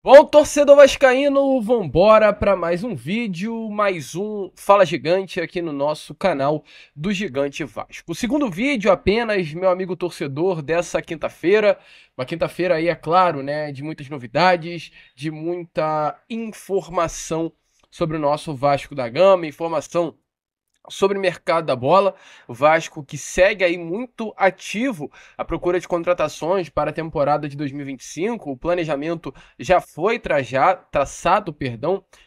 Bom, torcedor vascaíno, vambora para mais um vídeo, mais um Fala Gigante aqui no nosso canal do Gigante Vasco. O segundo vídeo apenas, meu amigo torcedor, dessa quinta-feira. Uma quinta-feira aí, é claro, né, de muitas novidades, de muita informação sobre o nosso Vasco da Gama, informação sobre o mercado da bola. O Vasco que segue aí muito ativo à procura de contratações para a temporada de 2025. O planejamento já foi traçado,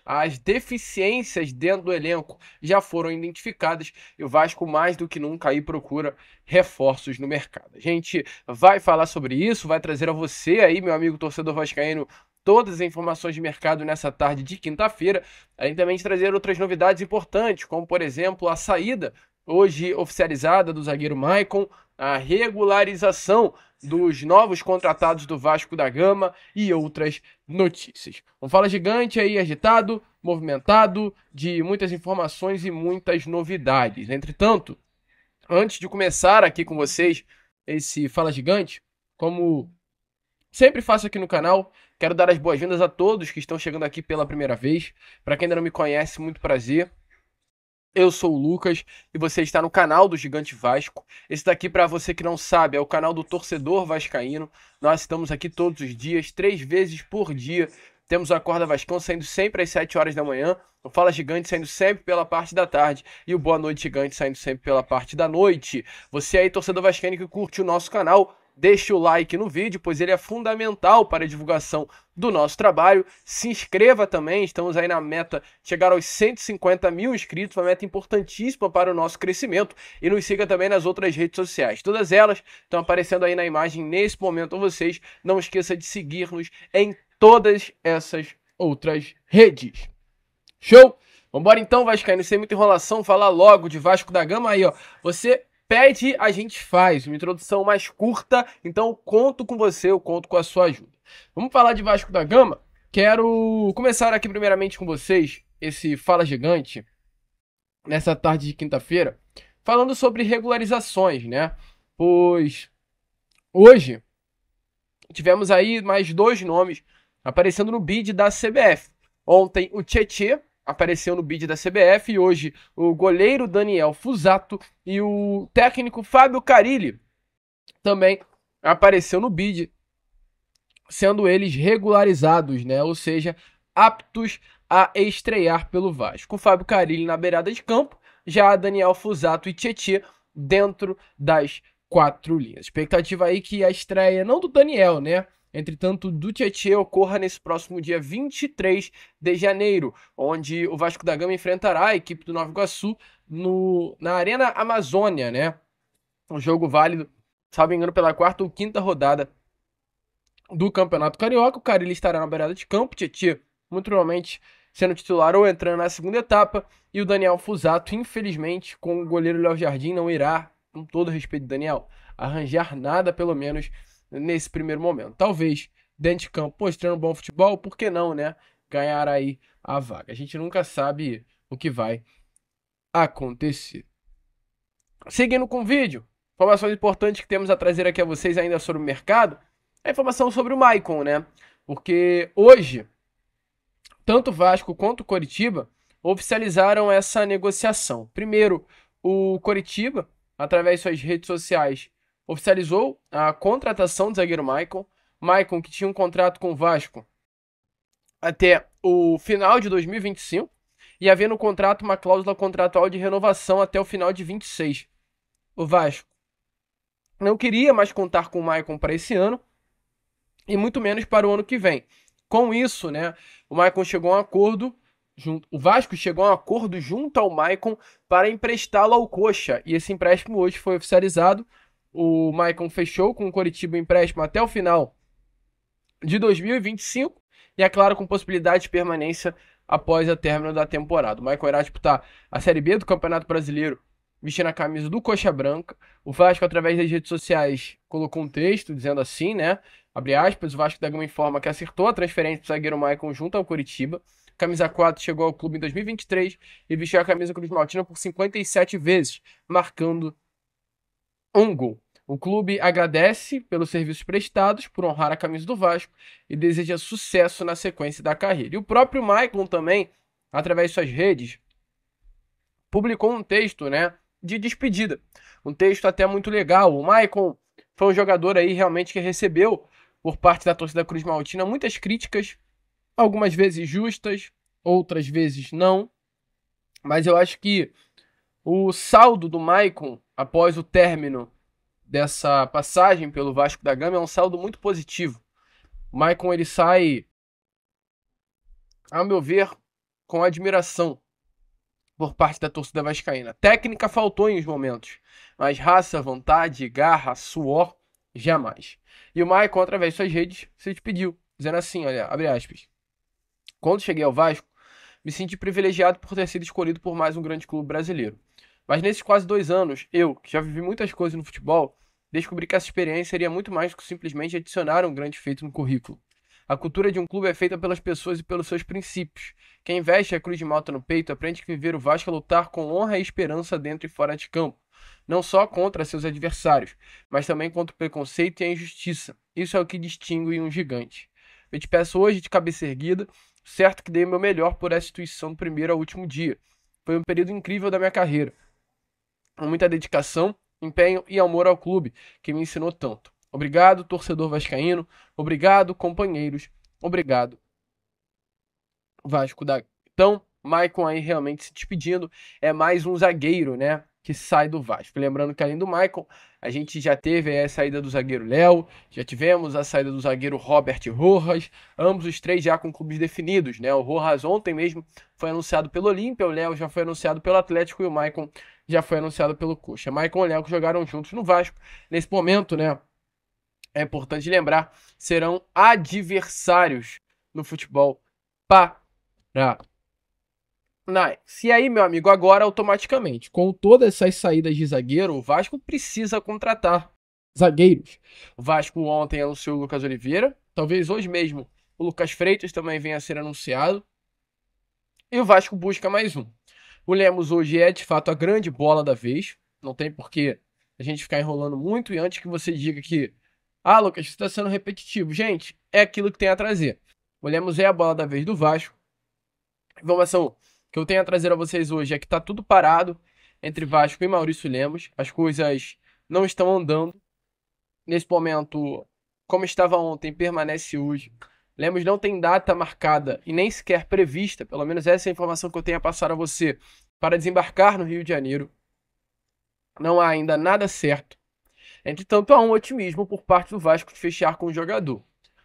as deficiências dentro do elenco já foram identificadas e o Vasco mais do que nunca aí procura reforços no mercado. A gente vai falar sobre isso, vai trazer a você aí, meu amigo torcedor vascaíno, todas as informações de mercado nessa tarde de quinta-feira, além também de trazer outras novidades importantes, como por exemplo a saída hoje oficializada do zagueiro Maicon, a regularização dos novos contratados do Vasco da Gama e outras notícias. Um Fala Gigante aí agitado, movimentado, de muitas informações e muitas novidades. Entretanto, antes de começar aqui com vocês esse Fala Gigante, como sempre faço aqui no canal, quero dar as boas-vindas a todos que estão chegando aqui pela primeira vez. Para quem ainda não me conhece, muito prazer. Eu sou o Lucas e você está no canal do Gigante Vasco. Esse daqui, para você que não sabe, é o canal do torcedor vascaíno. Nós estamos aqui todos os dias, 3 vezes por dia. Temos o Acorda Vascão saindo sempre às 7 horas da manhã. O Fala Gigante saindo sempre pela parte da tarde. E o Boa Noite Gigante saindo sempre pela parte da noite. Você aí, torcedor vascaíno que curte o nosso canal, deixe o like no vídeo, pois ele é fundamental para a divulgação do nosso trabalho. Se inscreva também, estamos aí na meta de chegar aos 150 mil inscritos, uma meta importantíssima para o nosso crescimento. E nos siga também nas outras redes sociais. Todas elas estão aparecendo aí na imagem nesse momento a vocês. Não esqueça de seguir-nos em todas essas outras redes. Show? Vambora então, vascaíno, sem muita enrolação, falar logo de Vasco da Gama aí, ó. Você pede, a gente faz. Uma introdução mais curta, então eu conto com você, eu conto com a sua ajuda. Vamos falar de Vasco da Gama? Quero começar aqui primeiramente com vocês, esse Fala Gigante, nessa tarde de quinta-feira, falando sobre regularizações, né? Pois hoje tivemos aí mais 2 nomes aparecendo no bid da CBF. Ontem o Tietê apareceu no bid da CBF e hoje o goleiro Daniel Fusato e o técnico Fábio Carille também apareceu no bid, sendo eles regularizados, né? Ou seja, aptos a estrear pelo Vasco. O Fábio Carille na beirada de campo, já Daniel Fusato e Tietê dentro das 4 linhas. Expectativa aí que a estreia, não do Daniel, né? Entretanto, do Tietê ocorra nesse próximo dia 23 de janeiro, onde o Vasco da Gama enfrentará a equipe do Nova Iguaçu na Arena Amazônia, né? Um jogo válido, salvo engano, pela 4ª ou 5ª rodada do Campeonato Carioca. O Carille estará na beirada de campo, Tietê muito provavelmente sendo titular ou entrando na segunda etapa, e o Daniel Fusato, infelizmente, com o goleiro Léo Jardim, não irá, com todo respeito, Daniel, arranjar nada, pelo menos nesse primeiro momento. Talvez dentro de campo mostrando bom futebol, por que não, né? Ganhar aí a vaga. A gente nunca sabe o que vai acontecer. Seguindo com o vídeo, informações importantes que temos a trazer aqui a vocês ainda sobre o mercado, a informação sobre o Maicon, né? Porque hoje, tanto o Vasco quanto o Coritiba oficializaram essa negociação. Primeiro, o Coritiba, através de suas redes sociais, oficializou a contratação do zagueiro Maicon. Maicon, que tinha um contrato com o Vasco até o final de 2025 e havia no contrato uma cláusula contratual de renovação até o final de 26. O Vasco não queria mais contar com o Maicon para esse ano e muito menos para o ano que vem. Com isso, né, o Vasco chegou a um acordo junto ao Maicon para emprestá-lo ao Coxa, e esse empréstimo hoje foi oficializado. O Maicon fechou com o Coritiba o empréstimo até o final de 2025 e, é claro, com possibilidade de permanência após a término da temporada. O Maicon irá disputar a Série B do Campeonato Brasileiro vestindo a camisa do Coxa Branca. O Vasco, através das redes sociais, colocou um texto dizendo assim, né? Abre aspas, o Vasco da Gama informa que acertou a transferência do zagueiro Maicon junto ao Coritiba. Camisa 4 chegou ao clube em 2023 e vestiu a camisa Cruz Maltina por 57 vezes, marcando um gol. O clube agradece pelos serviços prestados, por honrar a camisa do Vasco e deseja sucesso na sequência da carreira. E o próprio Maicon também, através de suas redes, publicou um texto, né, de despedida. Um texto até muito legal. O Maicon foi um jogador aí realmente que recebeu, por parte da torcida Cruz Maltina, muitas críticas, algumas vezes justas, outras vezes não. Mas eu acho que o saldo do Maicon, após o término dessa passagem pelo Vasco da Gama, é um saldo muito positivo. O Maicon, ele sai, ao meu ver, com admiração por parte da torcida vascaína. Técnica faltou em uns momentos, mas raça, vontade, garra, suor, jamais. E o Maicon, através de suas redes, se despediu, dizendo assim, olha, abre aspas. Quando cheguei ao Vasco, me senti privilegiado por ter sido escolhido por mais um grande clube brasileiro. Mas nesses quase 2 anos, eu, que já vivi muitas coisas no futebol, descobri que essa experiência seria muito mais do que simplesmente adicionar um grande feito no currículo. A cultura de um clube é feita pelas pessoas e pelos seus princípios. Quem veste a cruz de malta no peito aprende que viver o Vasco é lutar com honra e esperança dentro e fora de campo. Não só contra seus adversários, mas também contra o preconceito e a injustiça. Isso é o que distingue um gigante. Eu te peço hoje de cabeça erguida, certo que dei o meu melhor por essa instituição do primeiro ao último dia. Foi um período incrível da minha carreira, com muita dedicação, empenho e amor ao clube, que me ensinou tanto. Obrigado, torcedor vascaíno. Obrigado, companheiros. Obrigado, Vasco da... Então, Maicon aí realmente se despedindo. É mais um zagueiro, né, que sai do Vasco. Lembrando que além do Maicon, a gente já teve a saída do zagueiro Léo, já tivemos a saída do zagueiro Robert Rojas, ambos os três já com clubes definidos, né? O Rojas ontem mesmo foi anunciado pelo Olímpia, o Léo já foi anunciado pelo Atlético e o Maicon já foi anunciado pelo Coxa. Maicon e Léo que jogaram juntos no Vasco. Nesse momento, né, é importante lembrar, serão adversários no futebol paranaense. E aí, meu amigo, agora automaticamente, com todas essas saídas de zagueiro, o Vasco precisa contratar zagueiros. O Vasco ontem anunciou o Lucas Oliveira, talvez hoje mesmo o Lucas Freitas também venha a ser anunciado. E o Vasco busca mais um. O Lemos hoje é, de fato, a grande bola da vez. Não tem por que a gente ficar enrolando muito. E antes que você diga que Lucas, você está sendo repetitivo. Gente, é aquilo que tem a trazer. O Lemos é a bola da vez do Vasco. Informação que eu tenho a trazer a vocês hoje é que tá tudo parado entre Vasco e Maurício Lemos. As coisas não estão andando. Nesse momento, como estava ontem, permanece hoje. Lemos não tem data marcada e nem sequer prevista, pelo menos essa é a informação que eu tenho a passar a você, para desembarcar no Rio de Janeiro. Não há ainda nada certo. Entretanto, há um otimismo por parte do Vasco de fechar com o jogador.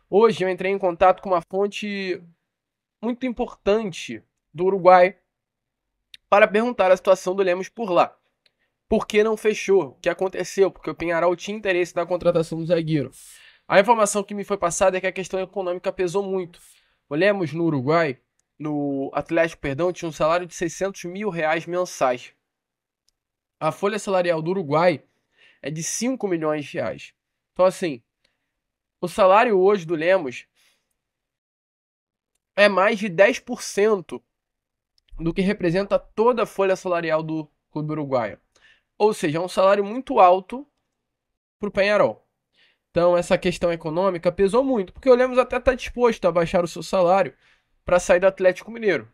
Hoje eu entrei em contato com uma fonte muito importante do Uruguai para perguntar a situação do Lemos por lá. Por que não fechou? O que aconteceu? Porque o Peñarol tinha interesse na contratação do zagueiro. A informação que me foi passada é que a questão econômica pesou muito. O Lemos no Uruguai, no Atlético, perdão, tinha um salário de R$600 mil mensais. A folha salarial do Uruguai é de R$5 milhões. Então, assim, o salário hoje do Lemos é mais de 10% do que representa toda a folha salarial do clube uruguaio. Ou seja, é um salário muito alto para o Peñarol. Então, essa questão econômica pesou muito, porque o Lemos até está disposto a baixar o seu salário para sair do Atlético Mineiro.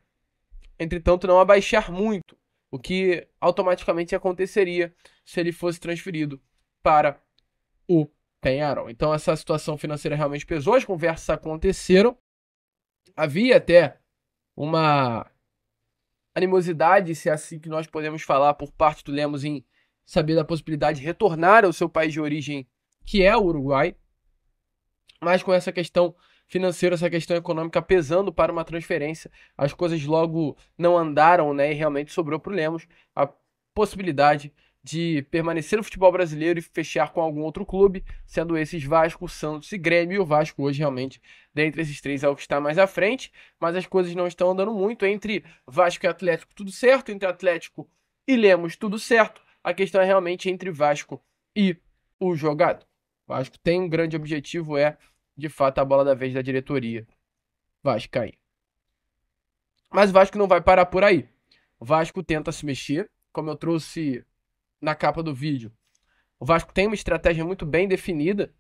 Entretanto, não abaixar muito, o que automaticamente aconteceria se ele fosse transferido para o Peñarol. Então, essa situação financeira realmente pesou, as conversas aconteceram. Havia até uma animosidade, se é assim que nós podemos falar, por parte do Lemos em saber da possibilidade de retornar ao seu país de origem, que é o Uruguai, mas com essa questão financeira, essa questão econômica pesando para uma transferência, as coisas logo não andaram, né? E realmente sobrou para o Lemos a possibilidade de permanecer no futebol brasileiro e fechar com algum outro clube, sendo esses Vasco, Santos e Grêmio. E o Vasco hoje realmente, dentre esses três, é o que está mais à frente, mas as coisas não estão andando muito. Entre Vasco e Atlético, tudo certo. Entre Atlético e Lemos, tudo certo. A questão é realmente entre Vasco e o jogador. O Vasco tem um grande objetivo, é, de fato, a bola da vez da diretoria vascaína. Mas o Vasco não vai parar por aí. O Vasco tenta se mexer, como eu trouxe na capa do vídeo. O Vasco tem uma estratégia muito bem definida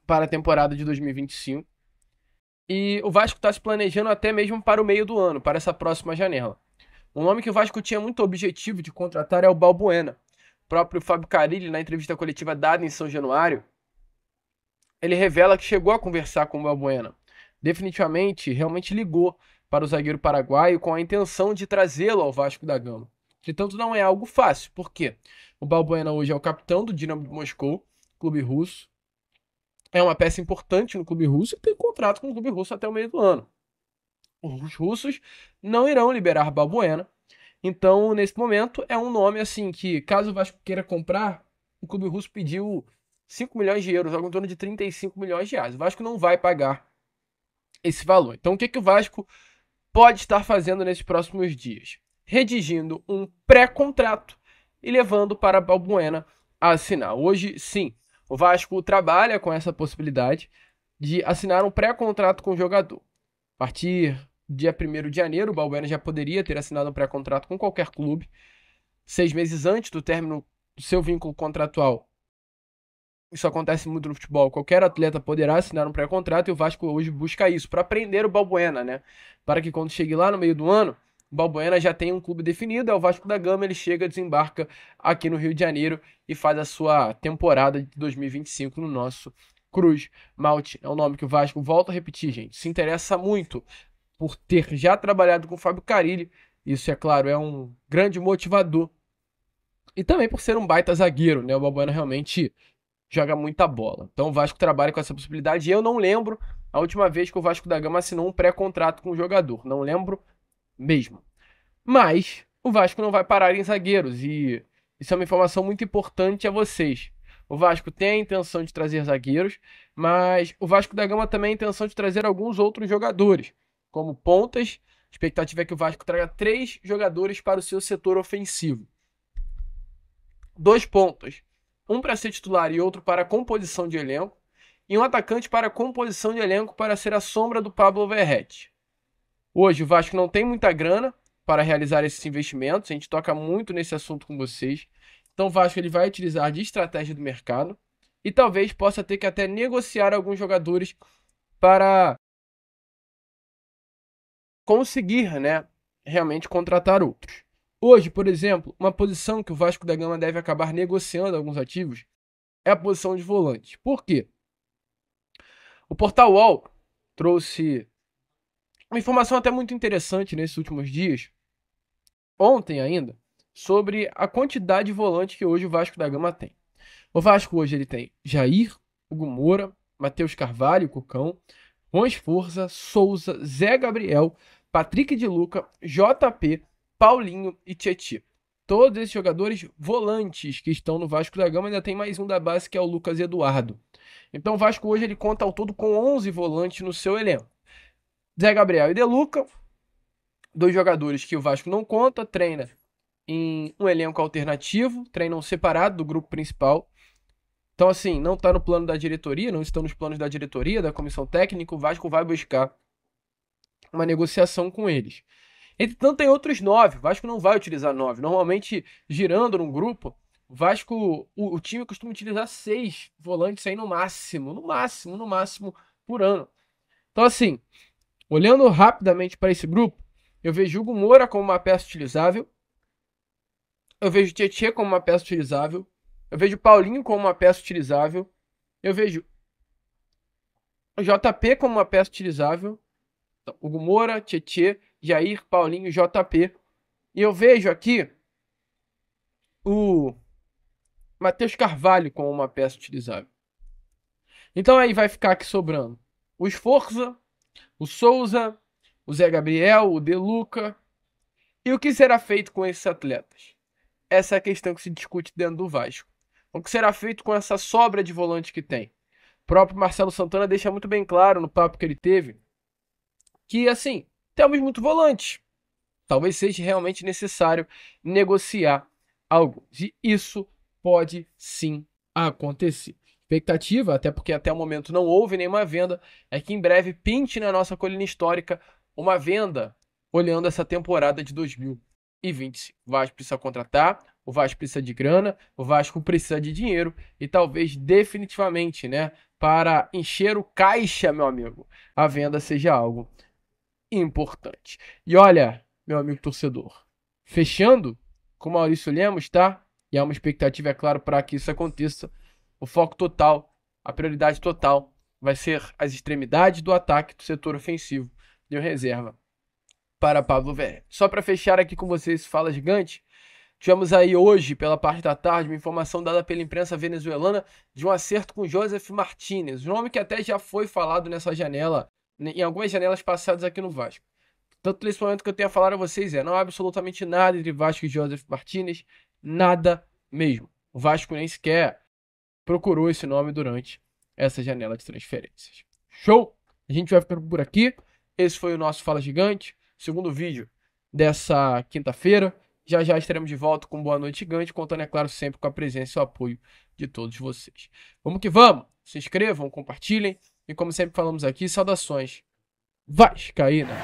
para a temporada de 2025. E o Vasco está se planejando até mesmo para o meio do ano, para essa próxima janela. Um nome que o Vasco tinha muito objetivo de contratar é o Balbuena. O próprio Fábio Carille, na entrevista coletiva dada em São Januário, ele revela que chegou a conversar com o Balbuena. Definitivamente, realmente ligou para o zagueiro paraguaio com a intenção de trazê-lo ao Vasco da Gama. Entretanto, não é algo fácil. Por quê? O Balbuena hoje é o capitão do Dinamo de Moscou, clube russo. É uma peça importante no clube russo e tem contrato com o clube russo até o meio do ano. Os russos não irão liberar Balbuena. Então, nesse momento, é um nome assim que, caso o Vasco queira comprar, o clube russo pediu 5 milhões de euros, algo em torno de 35 milhões de reais. O Vasco não vai pagar esse valor. Então, o que o Vasco pode estar fazendo nesses próximos dias? Redigindo um pré-contrato e levando para Balbuena a assinar. Hoje, sim, o Vasco trabalha com essa possibilidade de assinar um pré-contrato com o jogador. A partir do dia 1º de janeiro, o Balbuena já poderia ter assinado um pré-contrato com qualquer clube. 6 meses antes do término do seu vínculo contratual. Isso acontece muito no futebol. Qualquer atleta poderá assinar um pré-contrato e o Vasco hoje busca isso, para prender o Balbuena, né? Para que quando chegue lá no meio do ano, o Balbuena já tenha um clube definido, é o Vasco da Gama, ele chega, desembarca aqui no Rio de Janeiro e faz a sua temporada de 2025 no nosso Cruz Malte. É um nome que o Vasco, volta a repetir, gente, se interessa muito por ter já trabalhado com o Fábio Carille. Isso, é claro, é um grande motivador. E também por ser um baita zagueiro, né? O Balbuena realmente joga muita bola. Então o Vasco trabalha com essa possibilidade. E eu não lembro a última vez que o Vasco da Gama assinou um pré-contrato com o jogador. Não lembro mesmo. Mas o Vasco não vai parar em zagueiros. E isso é uma informação muito importante a vocês. O Vasco tem a intenção de trazer zagueiros, mas o Vasco da Gama também tem a intenção de trazer alguns outros jogadores, como pontas. A expectativa é que o Vasco traga 3 jogadores para o seu setor ofensivo. 2 pontas. Um para ser titular e outro para a composição de elenco. E um atacante para a composição de elenco para ser a sombra do Pablo Verratti. Hoje o Vasco não tem muita grana para realizar esses investimentos. A gente toca muito nesse assunto com vocês. Então o Vasco ele vai utilizar de estratégia do mercado. E talvez possa ter que até negociar alguns jogadores para conseguir, né, realmente contratar outros. Hoje, por exemplo, uma posição que o Vasco da Gama deve acabar negociando alguns ativos é a posição de volante. Por quê? O Portal UOL trouxe uma informação até muito interessante nesses últimos dias, ontem ainda, sobre a quantidade de volante que hoje o Vasco da Gama tem. O Vasco hoje ele tem Jair, Hugo Moura, Matheus Carvalho, Cocão, Juan Esforza, Souza, Zé Gabriel, Patrick de Luca, JP, Paulinho e Tietê. Todos esses jogadores volantes que estão no Vasco da Gama, ainda tem mais um da base que é o Lucas Eduardo. Então o Vasco hoje ele conta ao todo com 11 volantes no seu elenco. Zé Gabriel e De Luca, 2 jogadores que o Vasco não conta, treina em um elenco alternativo, treinam separado do grupo principal. Então assim, não está no plano da diretoria, não estão nos planos da diretoria, da comissão técnica, o Vasco vai buscar uma negociação com eles. Entretanto, tem outros 9. O Vasco não vai utilizar 9. Normalmente, girando num grupo, o Vasco, o time costuma utilizar 6 volantes aí no máximo, por ano. Então, assim, olhando rapidamente para esse grupo, eu vejo Hugo Moura como uma peça utilizável, eu vejo Tietê como uma peça utilizável, eu vejo Paulinho como uma peça utilizável, eu vejo o JP como uma peça utilizável, então, Hugo Moura, Tietê, Jair, Paulinho, JP. E eu vejo aqui o Matheus Carvalho como uma peça utilizável. Então aí vai ficar aqui sobrando o Esforza, o Souza, o Zé Gabriel, o De Luca. E o que será feito com esses atletas? Essa é a questão que se discute dentro do Vasco. O que será feito com essa sobra de volante que tem? O próprio Marcelo Santana deixa muito bem claro no papo que ele teve que, assim, temos muito volante. Talvez seja realmente necessário negociar algo. E isso pode sim acontecer. Expectativa, até porque até o momento não houve nenhuma venda, é que em breve pinte na nossa colina histórica uma venda olhando essa temporada de 2025. O Vasco precisa contratar, O Vasco precisa de grana, o Vasco precisa de dinheiro e talvez definitivamente, né, para encher o caixa, meu amigo, a venda seja algo importante. E olha, meu amigo torcedor, fechando com o Maurício Lemos, tá? E há uma expectativa, é claro, para que isso aconteça. O foco total, a prioridade total vai ser as extremidades do ataque do setor ofensivo de reserva para Pablo Verret. Só para fechar aqui com vocês, Fala Gigante, tivemos aí hoje, pela parte da tarde, uma informação dada pela imprensa venezuelana de um acerto com Joseph Martinez, um nome que até já foi falado nessa janela, em algumas janelas passadas aqui no Vasco. Tanto nesse momento que eu tenho a falar a vocês não há absolutamente nada entre Vasco e Joseph Martinez, nada mesmo. O Vasco nem sequer procurou esse nome durante essa janela de transferências. Show? A gente vai ficando por aqui. Esse foi o nosso Fala Gigante, segundo vídeo dessa quinta-feira. Já já estaremos de volta com Boa Noite Gigante, contando, é claro, sempre com a presença e o apoio de todos vocês. Vamos que vamos! Se inscrevam, compartilhem e, como sempre falamos aqui, saudações vascaínas!